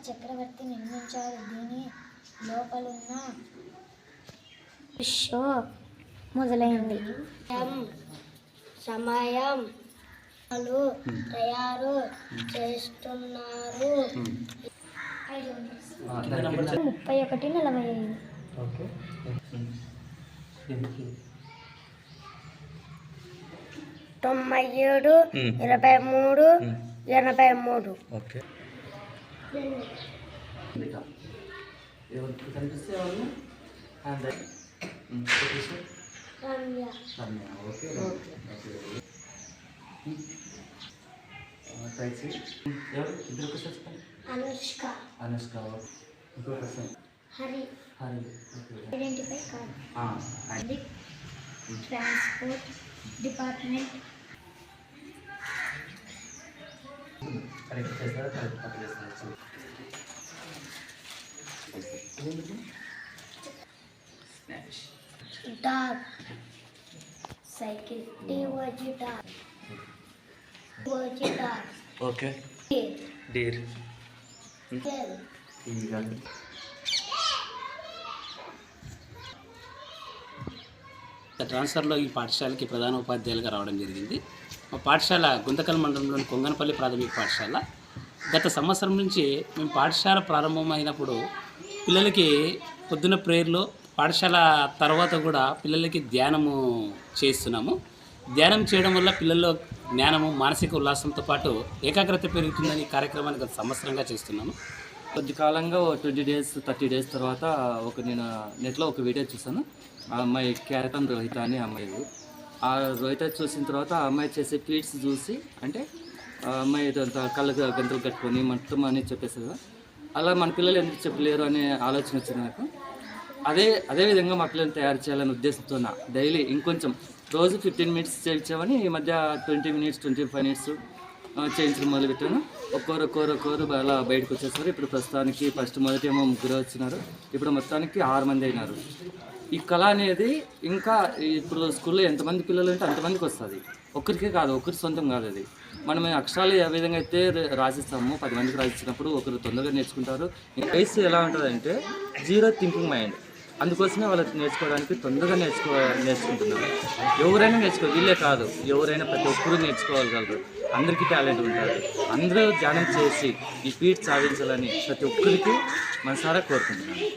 చక్రవర్తి నిర్మించారు. దీని లోపలున్న షో మొదలైంది. సమయం తయారు చేస్తున్నారు. 31:45. 97, 23, 83. Anushka Hari identify card transport department. Dog cycle D O G dog okay deer ట్రాన్స్ఫర్లో ఈ పాఠశాలకి ప్రధాన ఉపాధ్యాయులుగా రావడం జరిగింది. మా పాఠశాల గుంతకల్ మండలంలోని కొంగనపల్లి ప్రాథమిక పాఠశాల. గత సంవత్సరం నుంచి మేము పాఠశాల ప్రారంభమైనప్పుడు పిల్లలకి పొద్దున ప్రేయర్లో, పాఠశాల తర్వాత కూడా పిల్లలకి ధ్యానము చేస్తున్నాము. ధ్యానం చేయడం వల్ల పిల్లల్లో జ్ఞానము, మానసిక ఉల్లాసంతో పాటు ఏకాగ్రత పెరుగుతుందని కార్యక్రమాన్ని గత సంవత్సరంగా చేస్తున్నాము. కొద్ది కాలంగా 20 days 30 days తర్వాత నేను నెట్లో ఒక వీడియో చూసాను. ఆ అమ్మాయి క్యారటం రోహిత అని అమ్మాయి. ఆ రోహిత చూసిన తర్వాత ఆ అమ్మాయి చేసే ట్వీట్స్ చూసి, అంటే ఆ అమ్మాయి కళ్ళకు గంటలు కట్టుకొని మొత్తం అని చెప్పేసి కదా, అలా మన పిల్లలు ఎందుకు చెప్పలేరు అనే ఆలోచన వచ్చింది నాకు. అదేవిధంగా మా పిల్లల్ని తయారు చేయాలనే ఉద్దేశంతో డైలీ ఇంకొంచెం రోజు 15 minutes చేయించామని ఈ మధ్య 20 minutes 25 minutes చేయించడం మొదలుపెట్టాను. ఒక్కోరు అలా బయటకు వచ్చేసారు. ఇప్పుడు ప్రస్తుతానికి మొదటి ఏమో 3 వచ్చినారు. ఇప్పుడు మొత్తానికి 6 మంది అయినారు. ఈ కళ అనేది ఇంకా ఇప్పుడు స్కూల్లో ఎంతమంది పిల్లలు ఉంటే అంతమందికి వస్తుంది. ఒక్కరికే కాదు, ఒకరి సొంతం కాదు. అది మనం అక్షరాలు ఏ విధంగా అయితే రాసిస్తామో 10 మందికి రాసిచ్చినప్పుడు ఒకరు తొందరగా నేర్చుకుంటారు. వయసు ఎలా ఉంటుందంటే జీరో థింకింగ్ మైండ్. అందుకోసమే వాళ్ళకి నేర్చుకోవడానికి తొందరగా నేర్చుకుంటున్నారు. ఎవరైనా వీళ్ళే కాదు, ఎవరైనా ప్రతి ఒక్కరూ నేర్చుకోగలరు. అందరికీ టాలెంట్ ఉంటుంది. అందరూ ధ్యానం చేసి ఈ ఫీట్ సాధించాలని ప్రతి ఒక్కరికి మనసారా కోరుకుంటున్నాను.